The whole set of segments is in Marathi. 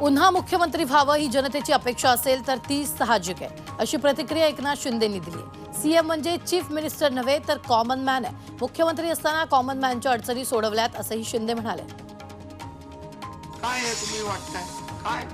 पुन्हा मुख्यमंत्री व्हावं ही जनतेची अपेक्षा असेल तर ती साहजिक आहे, अशी प्रतिक्रिया एकनाथ शिंदेंनी दिली आहे। सीएम म्हणजे चीफ मिनिस्टर नव्हे तर कॉमन मॅन आहे। मुख्यमंत्री असताना कॉमन मॅनच्या अडचणी सोडवल्यात असंही शिंदे म्हणाले। काय आहे तुम्ही वाटताय काय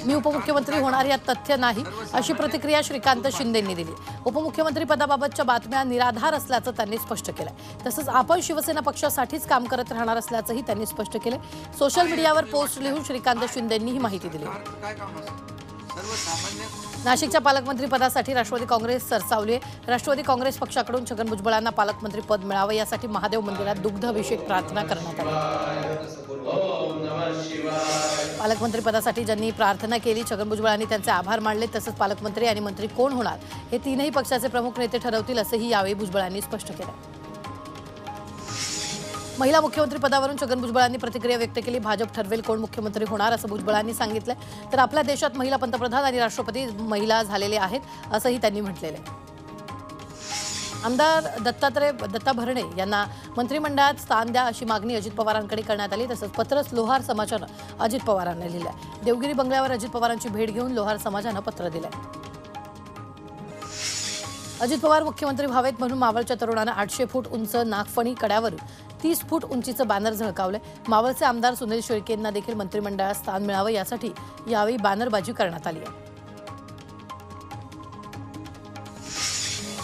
मी उपमुख्यमंत्री होणार यात तथ्य नाही, अशी प्रतिक्रिया श्रीकांत शिंदेंनी दिली। उपमुख्यमंत्री पदाबाबतच्या बातम्या निराधार असल्याचं त्यांनी स्पष्ट केलं। तसंच आपण शिवसेना पक्षासाठीच काम करत राहणार असल्याचंही त्यांनी स्पष्ट केलं। सोशल मीडियावर पोस्ट लिहून श्रीकांत शिंदेंनी ही माहिती दिली। काय काम असतं सर्वसामान्य नाशिकच्या पालकमंत्री पदासाठी राष्ट्रवादी काँग्रेस सरसावली आहे। राष्ट्रवादी काँग्रेस पक्षाकडून छगन भुजबळांना पालकमंत्री पद मिळावं यासाठी महादेव मंदिरात दुग्ध अभिषेक प्रार्थना करण्यात आली। पालकमंत्री पदासाठी ज्यांनी प्रार्थना केली, छगन भुजबळांनी त्यांचे आभार मानले। तसंच पालकमंत्री आणि मंत्री कोण होणार हे तीनही पक्षाचे प्रमुख नेते ठरवतील असंही यावेळी भुजबळांनी स्पष्ट केलं। महिला मुख्यमंत्री पदावरून छगन भुजबळांनी प्रतिक्रिया व्यक्त केली। भाजप ठरवेल कोण मुख्यमंत्री होणार असं भुजबळांनी सांगितलं। तर आपल्या देशात महिला पंतप्रधान आणि राष्ट्रपती महिला झालेले आहेत असंही त्यांनी म्हटलेलं आहे। आमदार दत्ता भरणे यांना मंत्रिमंडळात स्थान द्या अशी मागणी अजित पवारांकडे करण्यात आली। तसंच पत्रच लोहार समाजानं अजित पवारांना लिहिलंय। देवगिरी बंगल्यावर अजित पवारांची भेट घेऊन लोहार समाजानं पत्र दिलंय। अजित पवार मुख्यमंत्री व्हावेत म्हणून मावळच्या तरुणानं 800 फूट उंच नागफणी कड्यावर 30 फूट उंचीचं बॅनर झळकावलंय। मावळचे आमदार सुनील शेळकेंना देखील मंत्रिमंडळात स्थान मिळावं यासाठी यावेळी बॅनरबाजी करण्यात आली आहे।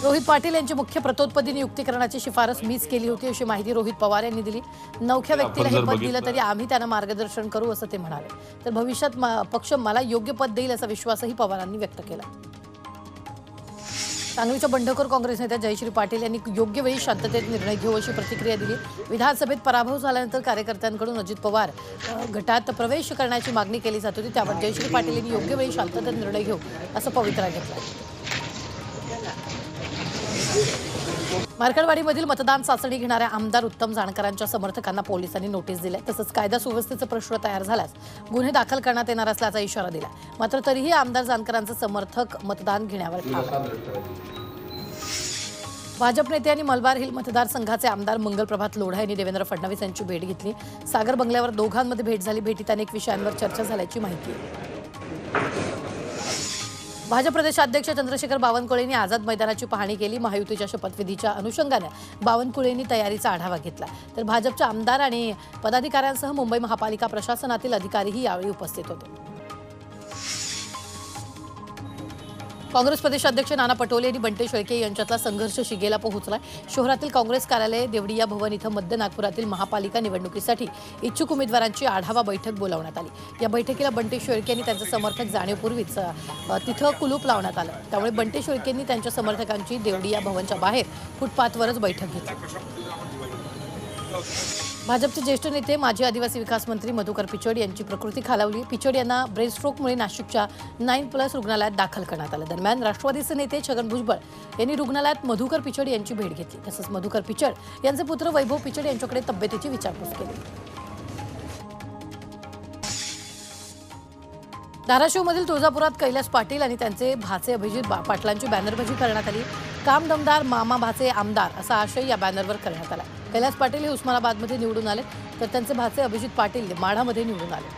रोहित पाटील यांची मुख्य प्रतोदपदी नियुक्ती करण्याची शिफारस मीच केली होती अशी माहिती रोहित पवार यांनी दिली। नवख्या व्यक्तीला हे पद दिलं तरी आम्ही त्यांना मार्गदर्शन करू असं ते म्हणाले। तर भविष्यात पक्ष मला योग्य पद देईल असा विश्वासही पवारांनी व्यक्त केला। सांगलीच्या बंडखोर काँग्रेस नेत्या जयश्री पाटील यांनी योग्य वेळी शांततेत निर्णय घेऊ अशी प्रतिक्रिया दिली। विधानसभेत पराभव झाल्यानंतर कार्यकर्त्यांकडून अजित पवार गटात प्रवेश करण्याची मागणी केली जात होती, त्यावर जयश्री पाटील यांनी योग्य वेळी शांततेत निर्णय घेऊ असं पवित्रा घेतला। मार्कडवाडीमधील मतदान चाचणी घेणाऱ्या आमदार उत्तम जानकरांच्या समर्थकांना पोलिसांनी नोटीस दिली। तसंच कायदा सुव्यवस्थेचा प्रश्न तयार झाल्यास गुन्हे दाखल करण्यात येणार असल्याचा इशारा दिला। मात्र तरीही आमदार जानकरांचे समर्थक मतदान घेण्यावर ठाम। भाजप नेते आणि मलबार हिल मतदारसंघाचे आमदार मंगलप्रभात लोढा यांनी देवेंद्र फडणवीस यांची भेट घेतली। सागर बंगल्यावर दोघांमध्ये भेट झाली। भेटीत अनेक विषयांवर चर्चा झाल्याची माहिती आहे। भाजप प्रदेशाध्यक्ष चंद्रशेखर बावनकुळेंनी आझाद मैदानाची पाहणी केली। महायुतीच्या शपथविधीच्या अनुषंगाने बावनकुळेंनी तयारीचा आढावा घेतला। तर भाजपचे आमदार आणि पदाधिकाऱ्यांसह मुंबई महापालिका प्रशासनातील अधिकारीही यावेळी उपस्थित होते। काँग्रेस प्रदेशाध्यक्ष नाना पटोले आणि बंटे शेळके यांच्यातला संघर्ष शिगेला पोहोचलाय। शहरातील काँग्रेस कार्यालय देवडिया भवन इथं मध्य नागपुरातील महापालिका निवडणुकीसाठी इच्छुक उमेदवारांची आढावा बैठक बोलावण्यात आली। या बैठकीला बंटे शेळके आणि त्यांचे समर्थक जाण्यापूर्वीच तिथं कुलूप लावण्यात आलं। त्यामुळे बंटे शेळकेंनी त्यांच्या समर्थकांची देवडिया भवनच्या बाहेर फुटपाथवरच बैठक घेतली। भाजपचे ज्येष्ठ नेते माजी आदिवासी विकास मंत्री मधुकर पिचड यांची प्रकृती खालावली। पिचड यांना ब्रेन स्ट्रोकमुळे नाशिकच्या 9+ रुग्णालयात दाखल करण्यात आलं। दरम्यान राष्ट्रवादीचे नेते छगन भुजबळ यांनी रुग्णालयात मधुकर पिचड यांची भेट घेतली। तसंच मधुकर पिचड यांचे पुत्र वैभव पिचड यांच्याकडे तब्येतीची विचारपूस केली। धाराशिवमधील तुळजापुरात कैलास पाटील आणि त्यांचे भाचे अभिजित पाटलांची बॅनरबाजी करण्यात आली। काम दमदार मामा भाचे आमदार असा आशय या बॅनरवर करण्यात आला। कैलास पाटील हे उस्मानाबादमध्ये निवडून आले, तर त्यांचे भाचे अभिजित पाटील माढामध्ये निवडून आले।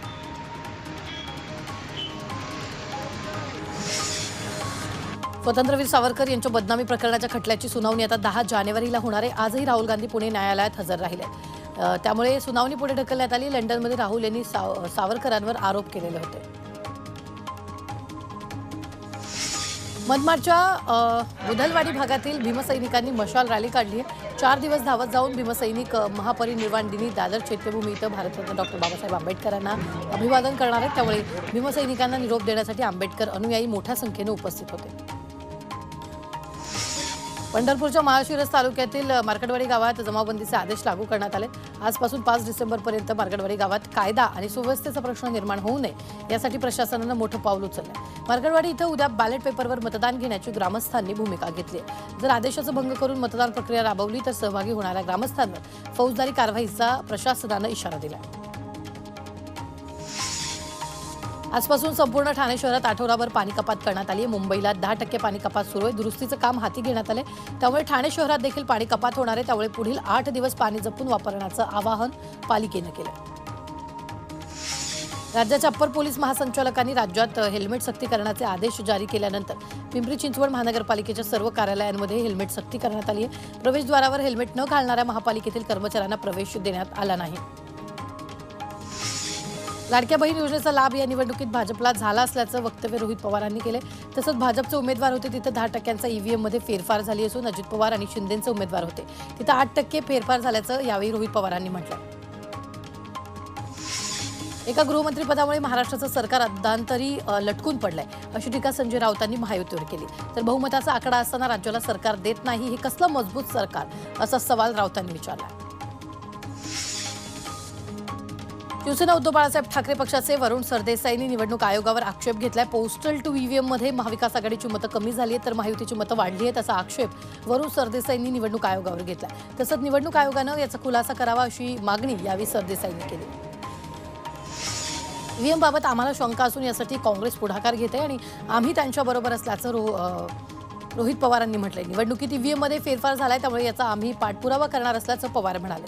स्वतंत्रवीर सावरकर यांच्या बदनामी प्रकरणाच्या खटल्याची सुनावणी आता 10 जानेवारीला होणार आहे। आजही राहुल गांधी पुणे न्यायालयात हजर राहिले, त्यामुळे सुनावणी पुढे ढकलण्यात आली। लंडनमध्ये राहुल यांनी सावरकरांवर आरोप केलेले होते। मनमाडच्या बुधलवाडी भागातील भीमसैनिकांनी मशाल रॅली काढली आहे। 4 दिवस धावत जाऊन भीमसैनिक महापरिनिर्वाण दिनी दादर चैत्यभूमी इथं भारतरत्न डॉक्टर बाबासाहेब आंबेडकरांना अभिवादन करणार आहेत। त्यामुळे भीमसैनिकांना निरोप देण्यासाठी आंबेडकर अनुयायी मोठ्या संख्येने उपस्थित होते। पंढरपूरच्या माळशिरस तालुक्यातील मार्कडवाडी गावात जमावबंदीचे आदेश लागू करण्यात आले। आजपासून 5 डिसेंबरपर्यंत मार्कडवाडी गावात कायदा आणि सुव्यवस्थेचा प्रश्न निर्माण होऊ नये यासाठी प्रशासनानं मोठं पाऊल उचललंय। मार्कडवाडी इथं उद्या बॅलेट पेपरवर मतदान घेण्याची ग्रामस्थांनी भूमिका घेतली आहे। जर आदेशाचा भंग करून मतदान प्रक्रिया राबवली तर सहभागी होणाऱ्या ग्रामस्थांवर फौजदारी कारवाईचा प्रशासनानं इशारा दिला। आजपासून संपूर्ण ठाणे शहरात आठवडाभर पाणी कपात करण्यात आली आहे। मुंबईला 10% पाणी कपात सुरू आहे। दुरुस्तीचं काम हाती घेण्यात आले, त्यामुळे ठाणे शहरात देखील पाणी कपात होणार आहे। त्यामुळे पुढील 8 दिवस पाणी जपून वापरण्याचं आवाहन पालिकेनं केलं। राज्याच्या अप्पर पोलीस महासंचालकांनी राज्यात हेल्मेट सक्ती करण्याचे आदेश जारी केल्यानंतर पिंपरी चिंचवड महानगरपालिकेच्या सर्व कार्यालयांमध्ये हेल्मेट सक्ती करण्यात आली आहे. प्रवेशद्वारावर हेल्मेट न घालणाऱ्या महापालिकेतील कर्मचाऱ्यांना प्रवेश देण्यात आला नाही. लाडक्या बहीण योजनेचा लाभ या निवडणुकीत भाजपला झाला असल्याचं वक्तव्य रोहित पवारांनी केले. तसंच भाजपचे उमेदवार होते तिथं 10% ईव्हीएम मध्ये फेरफार झाली असून अजित पवार आणि शिंदेचे उमेदवार होते तिथं 8% फेरफार झाल्याचं यावेळी रोहित पवारांनी म्हटलं. एका गृहमंत्रीपदामुळे महाराष्ट्राचं सरकार अद्धांतरी लटकून पडलंय अशी टीका संजय राऊतांनी महायुतीवर केली. तर बहुमताचा आकडा असताना राज्याला सरकार देत नाही हे कसलं मजबूत सरकार असा सवाल राऊतांनी विचारला. शिवसेना उद्धव बाळासाहेब ठाकरे पक्षाचे वरुण सरदेसाईंनी निवडणूक आयोगावर आक्षेप घेतलाय. पोस्टल टू ईव्हीएम मध्ये महाविकास आघाडीची मतं कमी झाली आहेत तर महायुतीची मतं वाढली आहेत असा आक्षेप वरुण सरदेसाईंनी निवडणूक आयोगावर घेतलाय. तसंच निवडणूक आयोगानं याचा खुलासा करावा अशी मागणी यावेळी सरदेसाईंनी केली. ईव्हीएम बाबत आम्हाला शंका असून यासाठी काँग्रेस पुढाकार घेते आणि आम्ही त्यांच्याबरोबर असल्याचं रोहित पवारांनी म्हटलंय. निवडणुकीत ईव्हीएम मध्ये फेरफार झालाय त्यामुळे याचा आम्ही पाठपुरावा करणार असल्याचं पवार म्हणाले.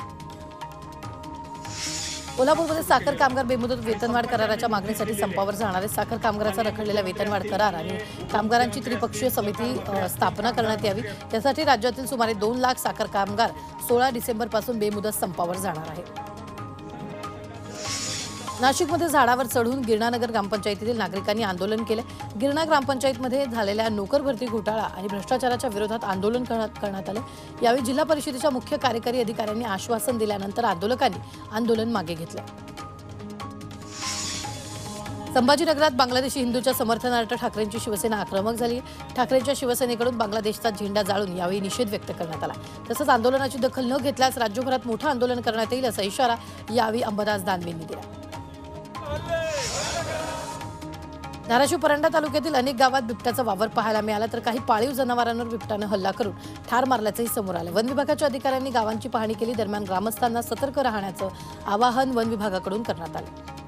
कोल्हापूरमध्ये साखर कामगार बेमुदत वेतनवाढ कराराच्या मागणीसाठी संपावर जाणार आहेत. साखर कामगाराचा रखडलेला वेतनवाढ करार आणि कामगारांची त्रिपक्षीय समिती स्थापना करण्यात यावी. त्यासाठी राज्यातील सुमारे 2 लाख साखर कामगार 16 डिसेंबरपासून बेमुदत संपावर जाणार आहेत. नाशिकमध्ये झाडावर चढून गिरणानगर ग्रामपंचायतीतील नागरिकांनी आंदोलन केले. गिरणा ग्रामपंचायतमध्ये झालेल्या नोकर भरती घोटाळा आणि भ्रष्टाचाराच्या विरोधात आंदोलन करण्यात आले. यावेळी जिल्हा परिषदेच्या मुख्य कार्यकारी अधिकाऱ्यांनी आश्वासन दिल्यानंतर आंदोलकांनी आंदोलन मागे घेतलं. संभाजीनगरात बांगलादेशी हिंदूच्या समर्थनार्थ ठाकरेंची शिवसेना आक्रमक झाली. ठाकरेंच्या शिवसेनेकडून बांगलादेशचा झेंडा जाळून यावेळी निषेध व्यक्त करण्यात आला. तसंच आंदोलनाची दखल न घेतल्यास राज्यभरात मोठं आंदोलन करण्यात येईल असा इशारा यावेळी अंबादास दानवेंनी दिला. धाराशिव परंडा तालुक्यातील अनेक गावात बिबट्याचा वावर पाहायला मिळाला तर काही पाळीव जनावरांवर बिबट्यानं हल्ला करून ठार मारल्याचंही समोर आलं. वन विभागाच्या अधिकाऱ्यांनी गावांची पाहणी केली. दरम्यान ग्रामस्थांना सतर्क राहण्याचं आवाहन वन विभागाकडून करण्यात आलं.